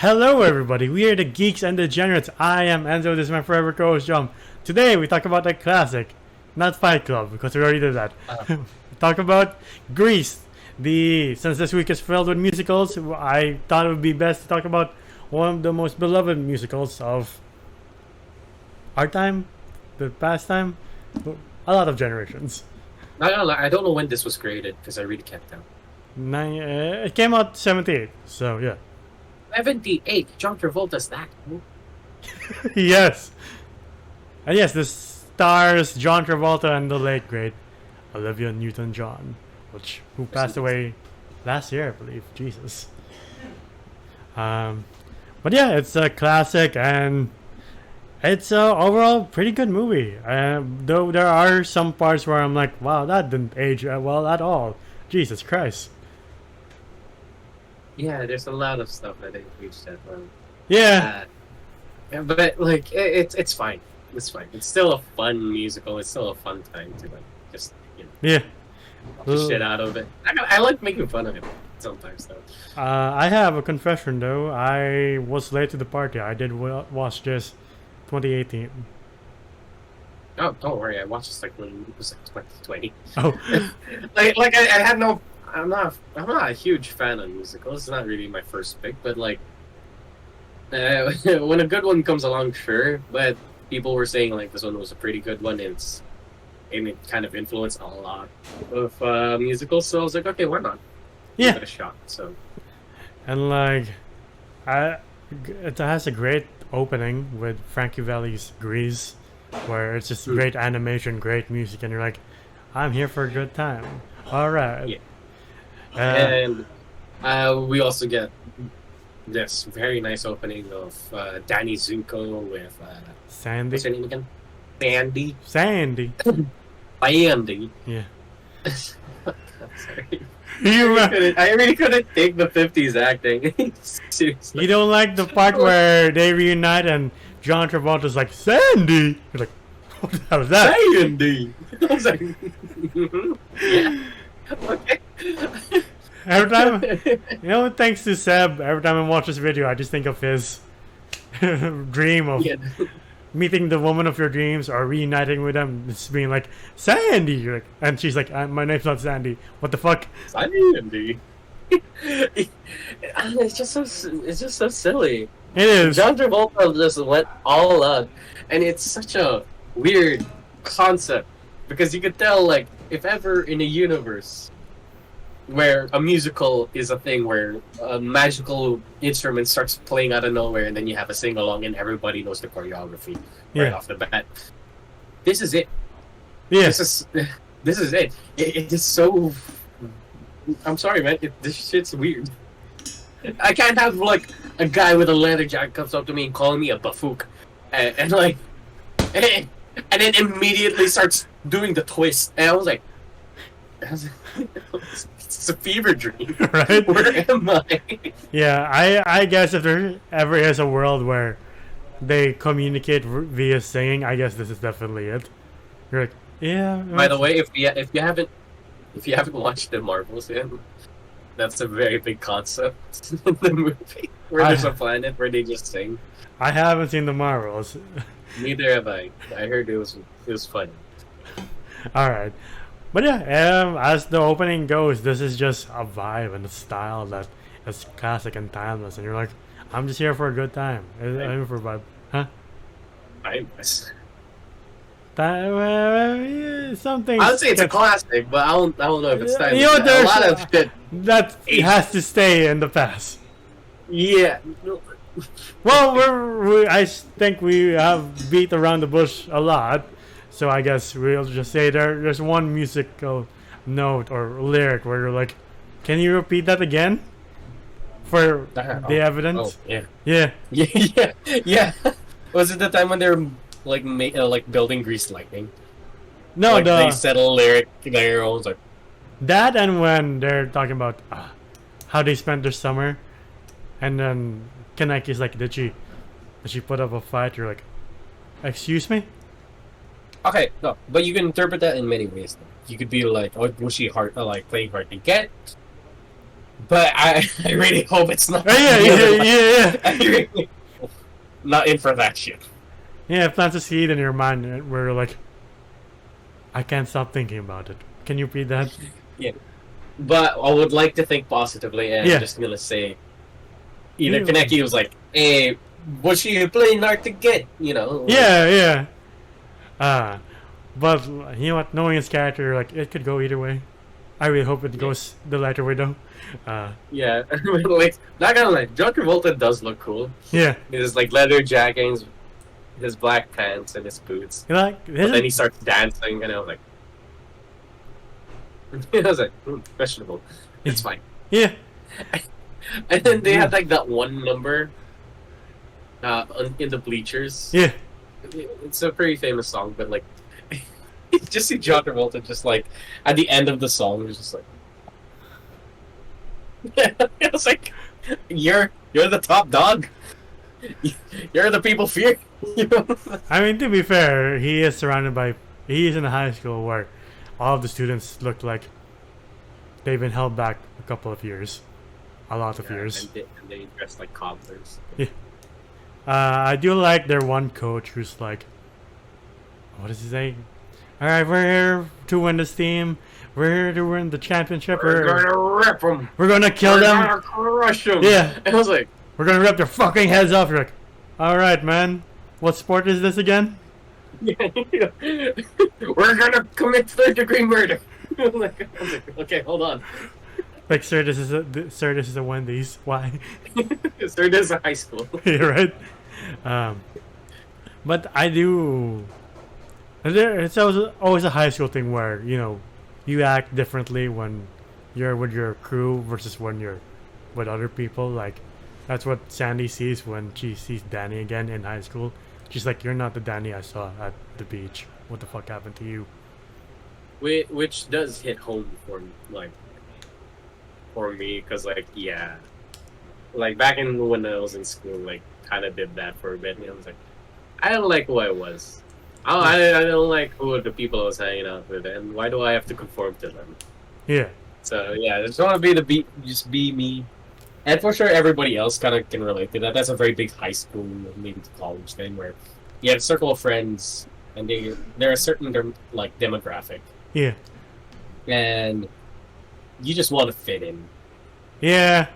Hello everybody, we are the Geeks and Degenerates. I am Enzo, this is my forever co-host John. Today we talk about a classic, not Fight Club, because we already did that. We talk about Grease. Since this week is filled with musicals, I thought it would be best to talk about one of the most beloved musicals of our time, the past time, a lot of generations. I don't know when this was created because I really can't tell. It came out 78, so yeah. 78. John Travolta's that. Yes. And yes, this stars John Travolta and the late great Olivia Newton-John, who passed away last year, I believe. Jesus. But yeah, it's a classic and it's overall pretty good movie. Though there are some parts where I'm like, wow, that didn't age well at all. Jesus Christ. Yeah, there's a lot of stuff that they reached that well. Yeah. But like it's fine. It's fine. It's still a fun musical. It's still a fun time to like just Yeah. the shit out of it. I like making fun of it sometimes though. I have a confession though. I was late to the party. I did watch this 2018. Oh, don't worry. I watched this like when it was like 2020. Oh. like I had no. I'm not a huge fan of musicals. It's not really my first pick, but like when a good one comes along, sure. But people were saying like this one was a pretty good one, and it kind of influenced a lot of musicals. So I was like, okay, why not? Yeah. Give it a shot. So. And like, it has a great opening with Frankie Valli's Grease, where it's just great animation, great music, and you're like, I'm here for a good time. All right. Yeah. And we also get this very nice opening of Danny Zuko with Sandy. what's her name again? Sandy. Sandy. Sandy. Yeah. Sorry. You, I really couldn't take the 50s acting. Seriously. you don't like the part where they reunite and John Travolta's like, Sandy! You're like, what the hell is that? Sandy! I was like, yeah. Okay. Every time, thanks to Seb, every time I watch this video, I just think of his dream of meeting the woman of your dreams or reuniting with them. It's being like, Sandy! And she's like, my name's not Sandy. What the fuck? Sandy. It's just so silly. It is. John Travolta just went all out, and it's such a weird concept because you could tell, like, if ever in a universe where a musical is a thing where a magical instrument starts playing out of nowhere and then you have a sing-along and everybody knows the choreography right off the bat. This is it. Yeah. This is it. It is so... I'm sorry, man. This shit's weird. I can't have, like, a guy with a leather jacket comes up to me and calling me a buffook. And like... And then immediately starts doing the twist. And I was like... It's a fever dream. Right? Where am I? Yeah, I guess if there ever is a world where they communicate via singing, I guess this is definitely it. You're like, yeah. By the way, if you haven't watched the Marvels yet, that's a very big concept in the movie. Where there's a planet where they just sing. I haven't seen the Marvels. Neither have I. I heard it was funny. All right. But yeah, as the opening goes, this is just a vibe and a style that is classic and timeless. And you're like, I'm just here for a good time. I'm here for a vibe. Huh? Timeless. Something. I would say it's a classic, but I don't know if it's timeless. You know, There's a lot of shit. That has to stay in the past. Yeah. Well, I think we have beat around the bush a lot. So I guess we'll just say there's one musical note or lyric where you're like, can you repeat that again? For the evidence? Oh, yeah. Yeah. Yeah. Was it the time when they're like building Grease Lightning? No, like they said a lyric their own like that, and when they're talking about how they spent their summer, and then Kaneki's like, did she put up a fight? You're like, excuse me? Okay, no, but you can interpret that in many ways. Though. You could be like, "Oh, was she hard? Like playing hard to get?" But I really hope it's not. Oh, yeah, the other one. yeah. I really- not in for that shit. Yeah, it plants a seed in your mind where you're like, I can't stop thinking about it. Can you read that? Yeah. But I would like to think positively, and Yeah. I'm just gonna say either Yeah. Kaneki was like, "Hey, was she playing hard to get?" You know? Like, Yeah. But you know what? Knowing his character, like, it could go either way. I really hope it goes the lighter way, though. Yeah. Like, not gonna lie, John Travolta does look cool. Yeah. His like leather jackets, his black pants, and his boots. You like, But then he starts dancing, and I was like, questionable. It's fine. yeah. And then they had like that one number in the bleachers. Yeah. It's a pretty famous song, but like, you just see John Travolta just like at the end of the song, he's just like, it was like, you're the top dog. You're the people fear. You know? I mean, to be fair, he is surrounded by. He is in a high school where all of the students look like they've been held back a couple of years. A lot of years. And they dress like cobblers. I do like their one coach who's like, what does he say? Alright, we're here to win this team. We're here to win the championship. We're gonna rip them. We're gonna kill We're them. gonna crush them. Yeah. And I was like, We're gonna rip their fucking heads off. You're like, alright, man. What sport is this again? we're gonna commit third-degree murder. I was like, okay, hold on. Like, sir, this is a Wendy's. Why? Sir, this is a high school. You're right. But I do. It's always a high school thing where, you know, you act differently when you're with your crew versus when you're with other people. Like, that's what Sandy sees when she sees Danny again in high school. She's like, you're not the Danny I saw at the beach. What the fuck happened to you? Which does hit home for me, because like, yeah, like back when I was in school, like kind of did that for a bit, and I was like, I don't like who I was. I don't like who the people I was hanging out with, and why do I have to conform to them? Yeah. So yeah, I just want to just be me, and for sure everybody else kind of can relate to that. That's a very big high school, maybe college thing where you have a circle of friends, and they're a certain like demographic, Yeah. and you just want to fit in. Yeah.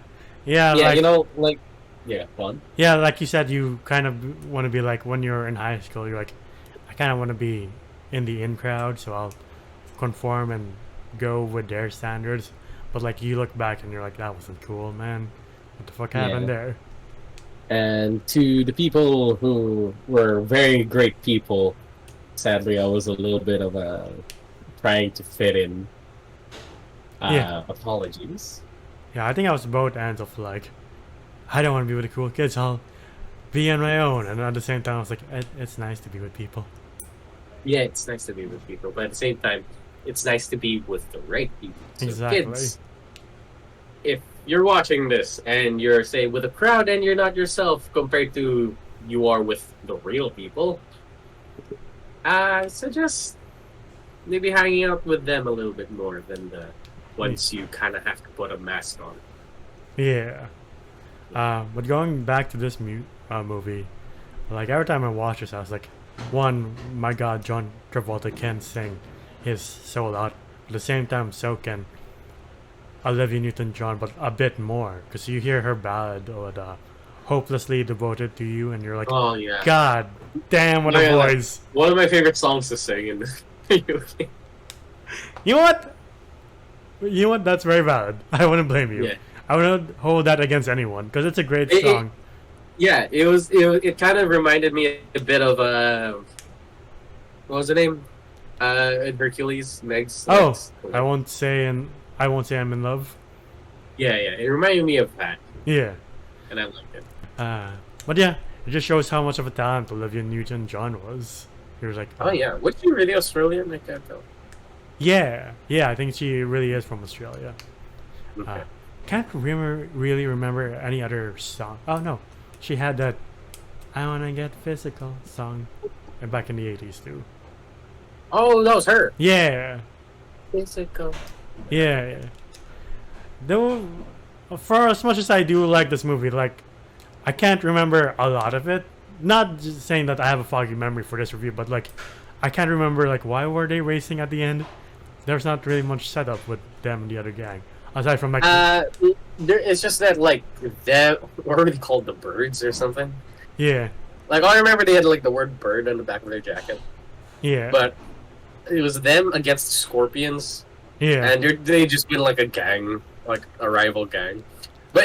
Yeah. Yeah, Like, you know, like, yeah, fun. yeah, like you said, you kind of want to be like when you're in high school. You're like, I kind of want to be in the in crowd, so I'll conform and go with their standards. But like you look back and you're like, that wasn't cool, man. What the fuck happened there? And to the people who were very great people, sadly, I was a little bit of a trying to fit in. Yeah. Apologies. Yeah, I think I was both ends of like, I don't want to be with the cool kids. I'll be on my own, and at the same time, I was like, it's nice to be with people. Yeah, it's nice to be with people, but at the same time, it's nice to be with the right people. So Exactly. kids, if you're watching this and you're, say, with a crowd and you're not yourself compared to you are with the real people, I suggest maybe hanging out with them a little bit more than once you kind of have to put a mask on. Yeah. But going back to this movie, like every time I watch this, I was like, one, my God, John Travolta can sing his soul out. At the same time, so can Olivia Newton-John, but a bit more, because you hear her ballad or the "Hopelessly Devoted to You," and you're like, Oh yeah, God damn, what Yeah, a like- voice! one of my favorite songs to sing in this video game. You know what? You know what? That's very valid. I wouldn't blame you. Yeah. I wouldn't hold that against anyone because it's a great It- song. Yeah, it kind of reminded me a bit of what was the name? In Hercules, Meg's. Oh, Legs. I won't say I'm in love. Yeah, it reminded me of that, Yeah. and I liked it. But yeah, it just shows how much of a talent Olivia Newton-John was. He was like, Oh yeah, was she really Australian? I can't tell. yeah, I think she really is from Australia. Okay. Can't really remember any other song. Oh no, she had that "I Wanna Get Physical" song, and back in the '80s too. Oh, that was her. Yeah, Physical. yeah. Though For as much as I do like this movie, like I can't remember a lot of it. Not just saying that I have a foggy memory for this review, but like I can't remember like why were they racing at the end. There's not really much setup with them and the other gang aside from like it's just that like that what are they called, the birds or something? yeah, Like I remember they had like the word bird on the back of their jacket, yeah, but it was them against scorpions, yeah. and they just been like a gang, like a rival gang. But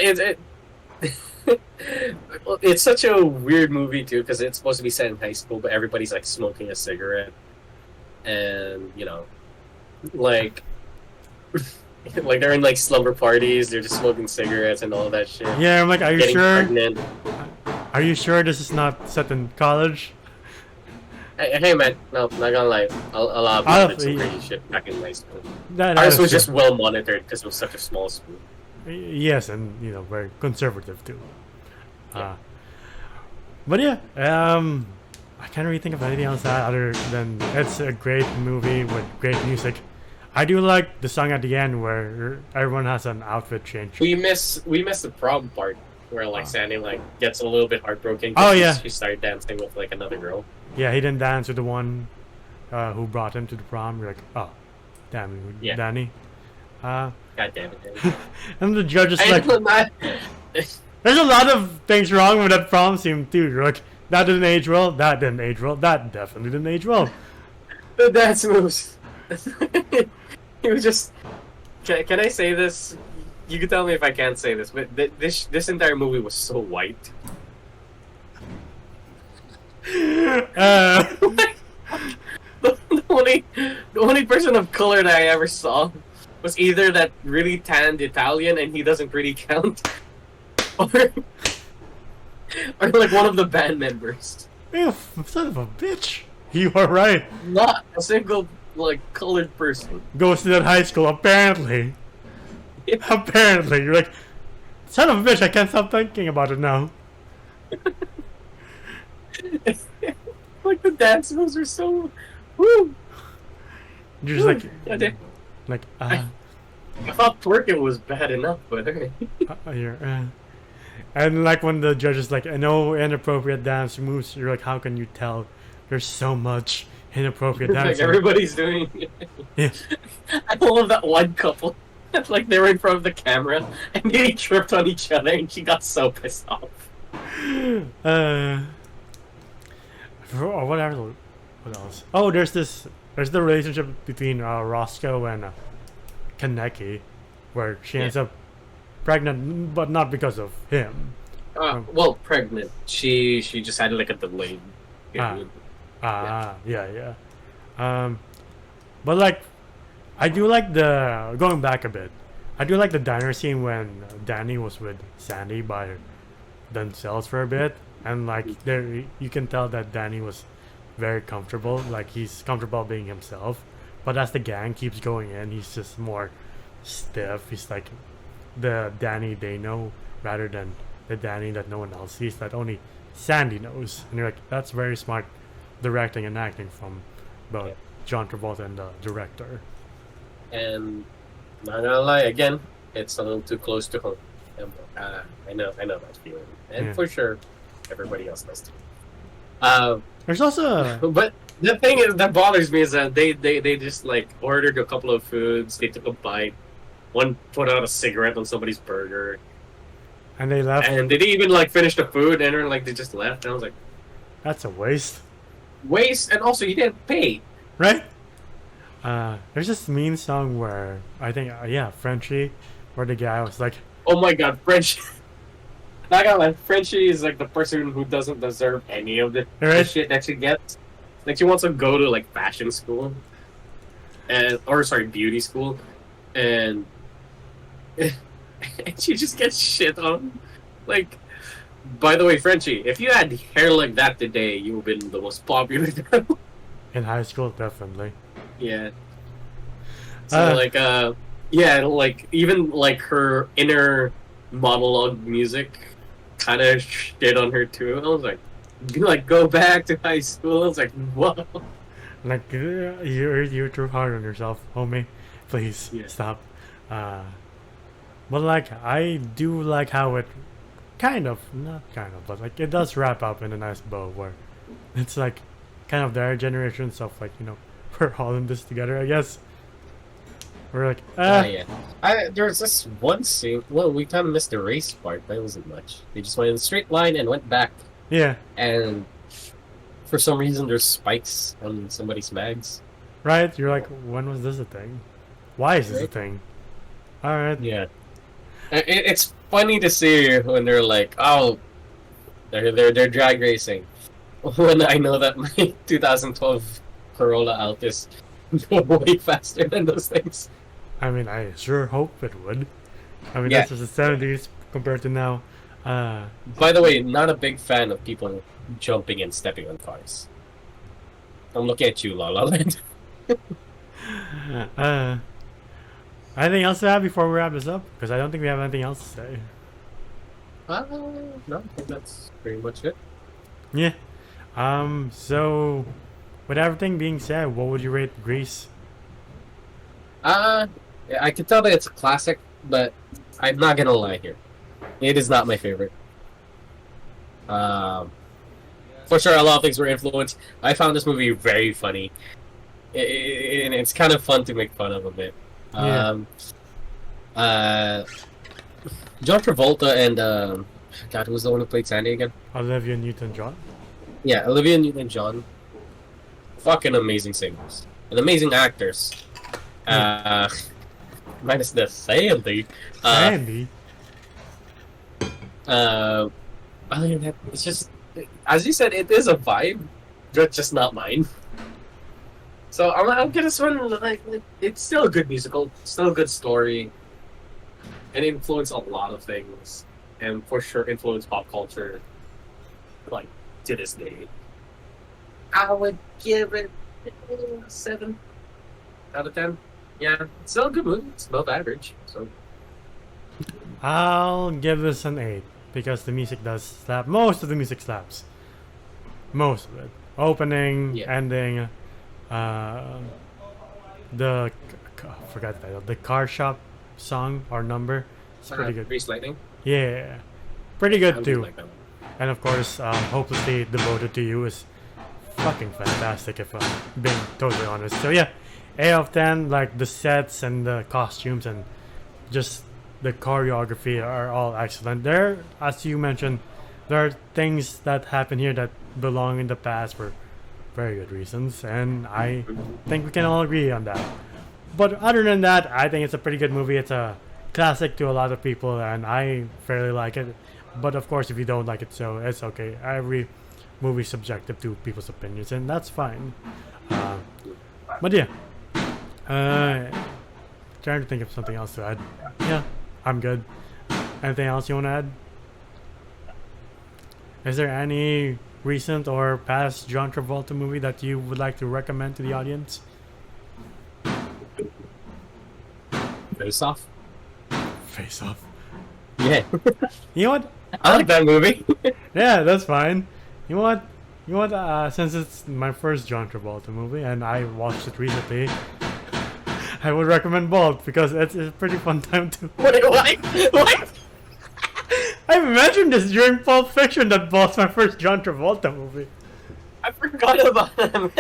it's such a weird movie too because it's supposed to be set in high school, but everybody's like smoking a cigarette, and you know, like like they're in like slumber parties, they're just smoking cigarettes and all that shit. Yeah, I'm like, are you Getting sure? pregnant. Are you sure this is not set in college? Hey man, no, not gonna lie. A lot of people did some crazy shit back in high school. Ours was just well monitored because it was such a small school. Yes, and you know, very conservative too. Yeah. But yeah, I can't really think of anything else other than it's a great movie with great music. I do like the song at the end where everyone has an outfit change. We miss the prom part where like Sandy like gets a little bit heartbroken. Oh yeah, she started dancing with like another girl. Yeah, he didn't dance with the one who brought him to the prom. You're like, oh, damn, yeah. Danny. God damn it, Danny. And the judge is like, there's a lot of things wrong with that prom scene too. You're like, that didn't age well, that didn't age well, that definitely didn't age well. The dance moves. He was just. Can I say this? You can tell me if I can't say this, but this entire movie was so white. The only person of color that I ever saw was either that really tanned Italian, and he doesn't really count, or like one of the band members. You son of a bitch! You are right. Not a single like colored person goes to that high school. Apparently, apparently, you're like, son of a bitch! I can't stop thinking about it now. Like the dance moves are so, woo. You're just like, I thought twerking was bad enough, but and like when the judge is like, no inappropriate dance moves, you're like, how can you tell? There's so much inappropriate dance. Like everybody's doing it. Yeah. I love that one couple. Like they were in front of the camera and they tripped on each other, and she got so pissed off. What else? Oh, there's the relationship between Roscoe and Kaneki, where she ends up pregnant, but not because of him. Well, pregnant. She just had like a delayed period. Yeah. But like, I do like going back a bit. I do like the diner scene when Danny was with Sandy by themselves for a bit, and like there you can tell that Danny was very comfortable. Like he's comfortable being himself. But as the gang keeps going in, he's just more stiff. He's like the Danny they know rather than the Danny that no one else sees, that only Sandy knows. And you're like, that's very smart directing and acting from both John Travolta and the director. And not gonna lie, again, it's a little too close to home. I know that feeling, and for sure, everybody else does too. There's also, but the thing is that bothers me is that they just like ordered a couple of foods. They took a bite. One put out a cigarette on somebody's burger, and they left. And they didn't even like finish the food, and like they just left. And I was like, that's a waste. Waste, and also you didn't pay, right? There's this mean song where I think Frenchie, where the guy was like, "Oh my God, Frenchie." Not gonna lie, Frenchie is like the person who doesn't deserve any of the shit that she gets. Like she wants to go to like fashion school, beauty school, and she just gets shit on. Like, by the way, Frenchie, if you had hair like that today, you would have been the most popular girl. In high school, definitely. Yeah. So like even like her inner monologue music kind of shit on her too. I was like go back to high school. I was like, whoa. Like you're too hard on yourself, homie. Please stop. But like, I do like how it not kind of, but like it does wrap up in a nice bow where it's like kind of their generation stuff. Like we're all in this together, I guess. We're like, Yeah. There was this one scene. Well, we kind of missed the race part. That wasn't much. They just went in a straight line and went back. yeah, And for some reason, there's spikes on somebody's mags. right. You're like, when was this a thing? Why is this a thing? All right. Yeah. It's funny to see when they're like, oh, they're drag racing. When I know that my 2012 Corolla Altis go way faster than those things. I mean, I sure hope it would. I mean, Yeah. that's just the 70s compared to now. By the way, not a big fan of people jumping and stepping on cars. I'm looking at you, La La Land. Anything else to add before we wrap this up? Because I don't think we have anything else to say. No, I think that's pretty much it. Yeah. So, with everything being said, what would you rate Grease? Yeah, I can tell that it's a classic, but I'm not gonna lie here. It is not my favorite. For sure, a lot of things were influenced. I found this movie very funny. And it's kind of fun to make fun of a bit. Yeah. John Travolta and God, who was the one who played Sandy again? Olivia Newton-John? Yeah, Olivia Newton-John. Fucking amazing singers and amazing actors. Minus the Sandy. Sandy? Other than that, it's just, as you said, it is a vibe, but just not mine. So I'll get this one. Like, it's still a good musical, still a good story, and influenced a lot of things, and for sure influenced pop culture, like to this day. I would give it 7 out of 10. Yeah, it's still a good movie. It's above average. So I'll give this an 8 because the music does slap. Most of the music slaps. Most of it. Opening, Yeah. ending, the forgot the title. The car shop song or number. It's pretty good. Grease Lightning. Yeah, pretty I good would too. like that one. And of course, Hopelessly Devoted to You is fucking fantastic if I'm being totally honest. So yeah, 8 out of 10. Like the sets and the costumes and just the choreography are all excellent. There, as you mentioned, there are things that happen here that belong in the past for very good reasons, and I think we can all agree on that. But other than that, I think it's a pretty good movie. It's a classic to a lot of people, and I fairly like it. But of course, if you don't like it, so it's okay. Every movie is subjective to people's opinions, and that's fine. But yeah, trying to think of something else to add. Yeah, I'm good. Anything else you want to add? Is there any recent or past John Travolta movie that you would like to recommend to the audience? Face Off. Face Off. Yeah, You know what? I like that movie. Yeah, that's fine. You know what? You know what? Since it's my first John Travolta movie and I watched it recently, I would recommend Bolt because it's a pretty fun time too. What? I mentioned this during Pulp Fiction that Bolt's my first John Travolta movie. I forgot about him.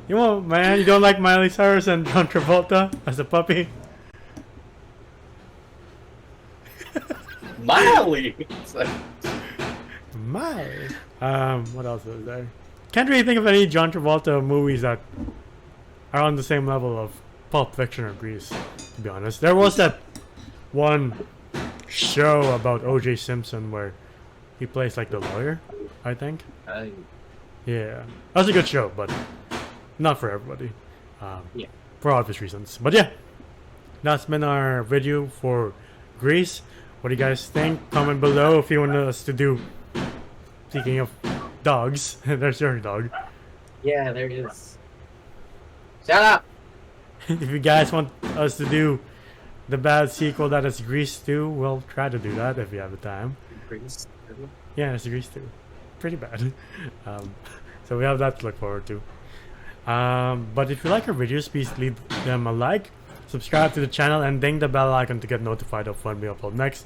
You know, man, you don't like Miley Cyrus and John Travolta as a puppy? Miley. It's like, Miley. What else is there? Can't really think of any John Travolta movies that are on the same level of Pulp Fiction or Grease, to be honest. There was that one show about O.J. Simpson where he plays like the lawyer, I think. Yeah, that was a good show, but not for everybody. Yeah. For obvious reasons. But yeah, that's been our video for Grease. What do you guys think? Comment below if you want us to do. Speaking of dogs, there's your dog. yeah, there it is. Shut up. If you guys want us to do the bad sequel that is Grease 2, we'll try to do that if we have the time. Yeah, it's Grease 2. Pretty bad. So we have that to look forward to. But if you like our videos, please leave them a like, subscribe to the channel, and ding the bell icon to get notified of when we upload next.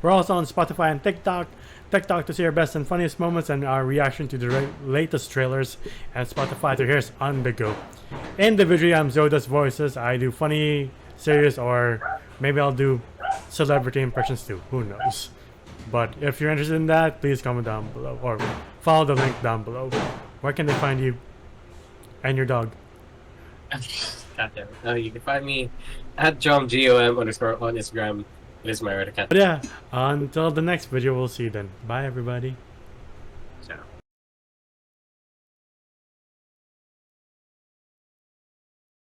We're also on Spotify and TikTok. TikTok to see our best and funniest moments and our reaction to the latest trailers, and Spotify to hear us on the go. Individually, I'm Zoda's voices. I do funny, serious, or maybe I'll do celebrity impressions too. Who knows? But if you're interested in that, please comment down below or follow the link down below. Where can they find you and your dog? Goddamn. You can find me at JomGOM on Instagram. It is my right account. But yeah, until the next video, we'll see you then. Bye, everybody.